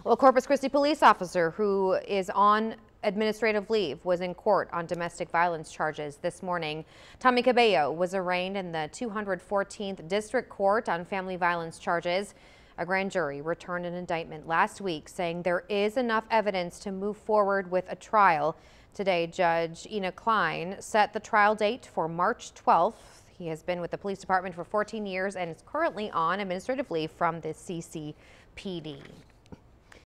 Well, a Corpus Christi police officer who is on administrative leave was in court on domestic violence charges this morning. Tommy Cabello was arraigned in the 214th District Court on family violence charges. A grand jury returned an indictment last week saying there is enough evidence to move forward with a trial. Today, Judge Ina Klein set the trial date for March 12th. He has been with the police department for 14 years and is currently on administrative leave from the CCPD.